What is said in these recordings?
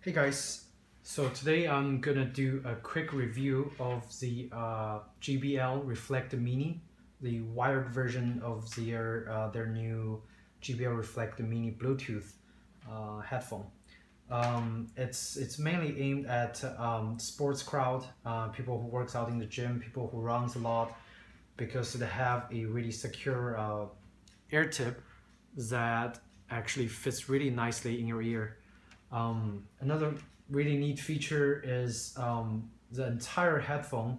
Hey guys, so today I'm gonna do a quick review of the JBL Reflect Mini, the wired version of their new JBL Reflect Mini Bluetooth headphone. It's mainly aimed at sports crowd, people who works out in the gym, people who runs a lot, because they have a really secure ear tip that actually fits really nicely in your ear. Another really neat feature is the entire headphone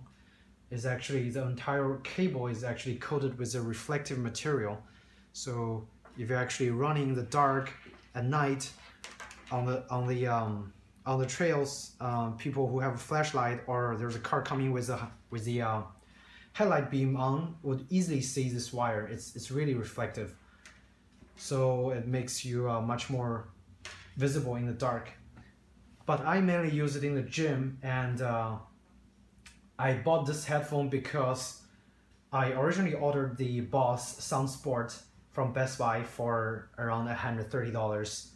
the entire cable is actually coated with a reflective material. So if you're actually running in the dark at night on the trails, people who have a flashlight or there's a car coming with the headlight beam on would easily see this wire. It's really reflective, so it makes you much more visible in the dark. But I mainly use it in the gym, and I bought this headphone because I originally ordered the Boss Sound Sport from Best Buy for around $130,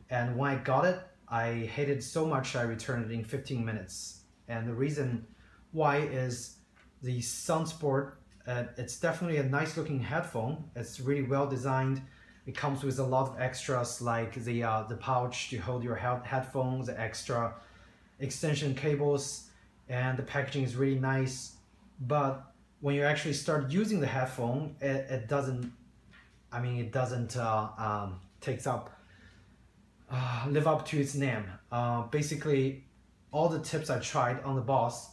and when I got it, I hated it so much I returned it in 15 minutes. And the reason why is the Sound Sport, it's definitely a nice looking headphone. It's really well designed. It comes with a lot of extras like the pouch to hold your headphones, the extra extension cables, and the packaging is really nice. But when you actually start using the headphone, it doesn't live up to its name. Basically, all the tips I tried on the Boss,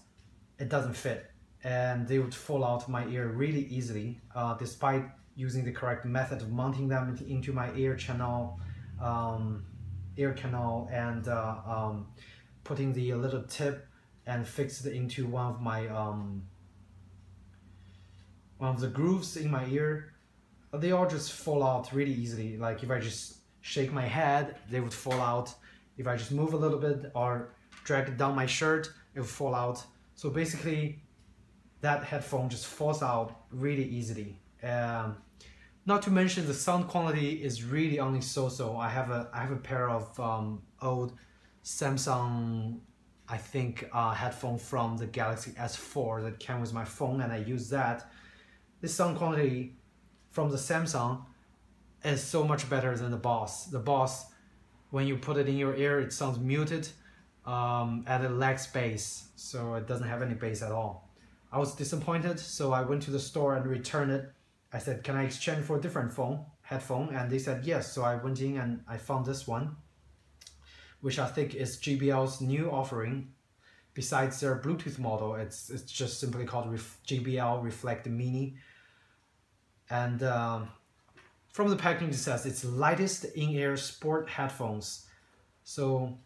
it doesn't fit, and they would fall out my ear really easily, despite using the correct method of mounting them into my ear canal, and putting the little tip and fixed it into one of the grooves in my ear. They all just fall out really easily. Like if I just shake my head, they would fall out. If I just move a little bit or drag it down my shirt, it would fall out. So basically, that headphone just falls out really easily. Not to mention the sound quality is really only so-so. I have a pair of old Samsung, I think, headphone from the Galaxy S4 that came with my phone, and I use that. The sound quality from the Samsung is so much better than the Boss. The Boss, when you put it in your ear, it sounds muted, and it lacks bass, so it doesn't have any bass at all. I was disappointed, so I went to the store and returned it. I said, can I exchange for a different headphone? And they said yes. So I went in and I found this one, which I think is JBL's new offering. Besides their Bluetooth model, it's just simply called JBL Reflect Mini. And from the packaging, it says it's lightest in-ear sport headphones. So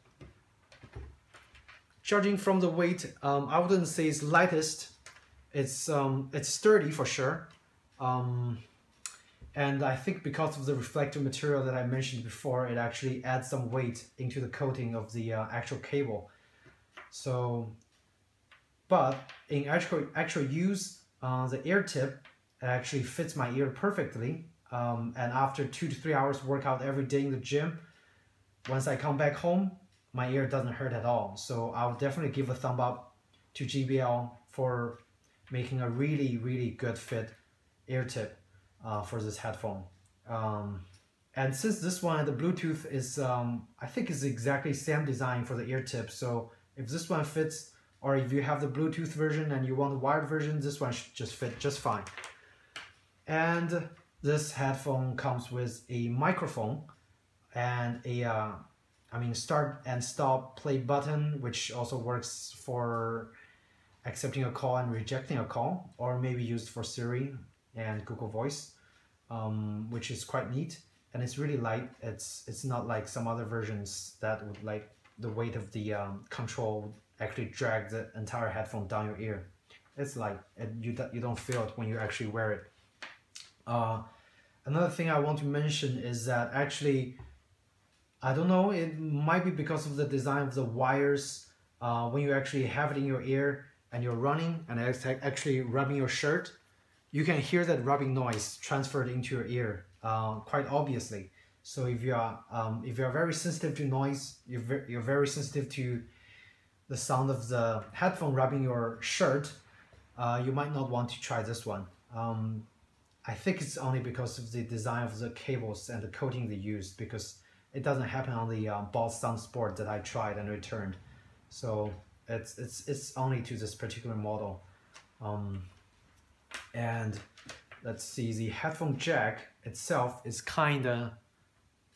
judging from the weight, I wouldn't say it's lightest. It's sturdy for sure. And I think because of the reflective material that I mentioned before, it actually adds some weight into the coating of the actual cable. So, but in actual use, the ear tip actually fits my ear perfectly. And after 2 to 3 hours workout every day in the gym, once I come back home, my ear doesn't hurt at all. So I'll definitely give a thumb up to JBL for making a really, really good fit ear tip for this headphone. And since this one, the Bluetooth is, I think is exactly same design for the ear tip. So if this one fits, or if you have the Bluetooth version and you want the wired version, this one should just fit just fine. And this headphone comes with a microphone and a, start and stop play button, which also works for accepting a call and rejecting a call, or maybe used for Siri and Google Voice, which is quite neat. And it's really light. It's not like some other versions that would, like, the weight of the control would actually drag the entire headphone down your ear. It's light, and you don't feel it when you actually wear it. Another thing I want to mention is that actually, I don't know, it might be because of the design of the wires. When you actually have it in your ear and you're running and it's actually rubbing your shirt, you can hear that rubbing noise transferred into your ear quite obviously. So if you are very sensitive to noise, you're very sensitive to the sound of the headphone rubbing your shirt, you might not want to try this one. I think it's only because of the design of the cables and the coating they used, because it doesn't happen on the Boss Sound Sport that I tried and returned. So it's only to this particular model. And let's see, the headphone jack itself is kind of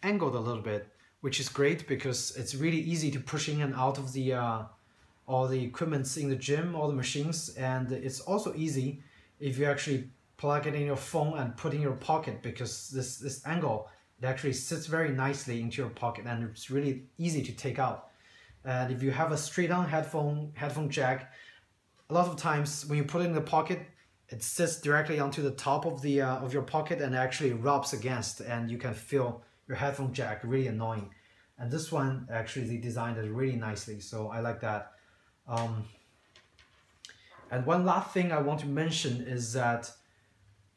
angled a little bit, which is great because it's really easy to push in and out of the all the equipments in the gym, all the machines, and it's also easy if you actually plug it in your phone and put in your pocket, because this angle, it actually sits very nicely into your pocket and it's really easy to take out. And if you have a straight-on headphone jack, a lot of times when you put it in the pocket, it sits directly onto the top of the of your pocket and actually rubs against, and you can feel your headphone jack, really annoying. And this one, actually, they designed it really nicely, so I like that. And one last thing I want to mention is that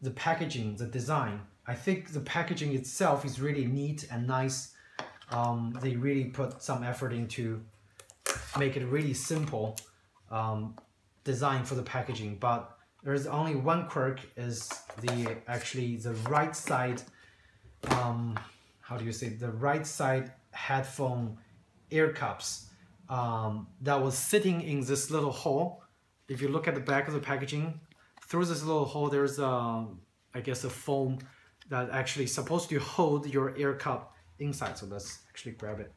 the packaging, the design. I think the packaging itself is really neat and nice. They really put some effort into make it really simple design for the packaging, but there's only one quirk, is the right side, how do you say, the right side headphone ear cups that was sitting in this little hole. If you look at the back of the packaging, through this little hole, there's I guess a foam that actually supposed to hold your ear cup inside. So let's actually grab it.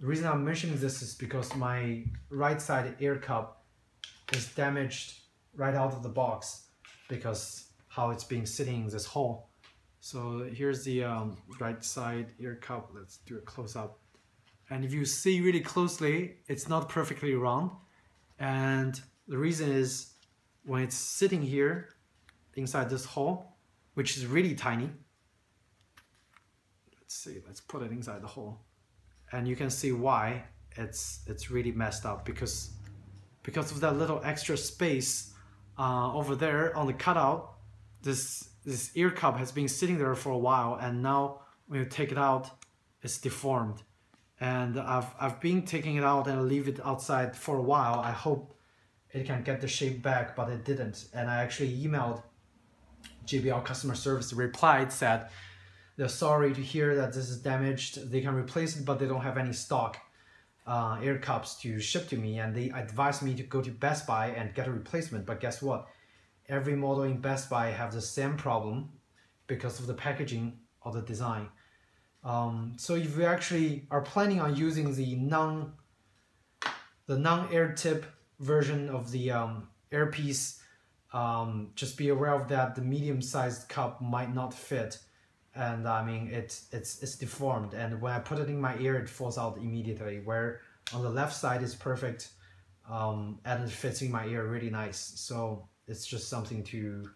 The reason I'm mentioning this is because my right side ear cup is damaged right out of the box because how it's been sitting in this hole. So here's the right side ear cup. Let's do a close up. And if you see really closely, it's not perfectly round. And the reason is when it's sitting here inside this hole, which is really tiny. Let's see, let's put it inside the hole. And you can see why it's really messed up, because of that little extra space over there on the cutout. This ear cup has been sitting there for a while, and now when you take it out, it's deformed. And I've been taking it out and leave it outside for a while. I hope it can get the shape back, but it didn't. And I actually emailed JBL customer service, replied, said they're sorry to hear that this is damaged. They can replace it, but they don't have any stock ear cups to ship to me. And they advised me to go to Best Buy and get a replacement. But guess what? Every model in Best Buy have the same problem because of the packaging or the design. So if you actually are planning on using the non-air tip version of the earpiece, just be aware of that. The medium-sized cup might not fit, and I mean it's deformed. And when I put it in my ear, it falls out immediately. Where on the left side is perfect, and it fits in my ear really nice. So it's just something to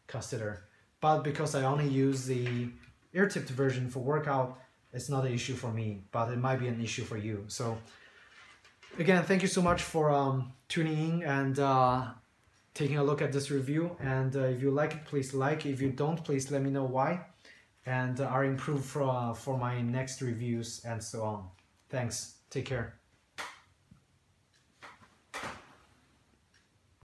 consider. But because I only use the ear-tipped version for workout, it's not an issue for me, but it might be an issue for you. So again, thank you so much for tuning in and taking a look at this review. And if you like it, please like. If you don't, please let me know why. And I'll improve for my next reviews and so on. Thanks. Take care.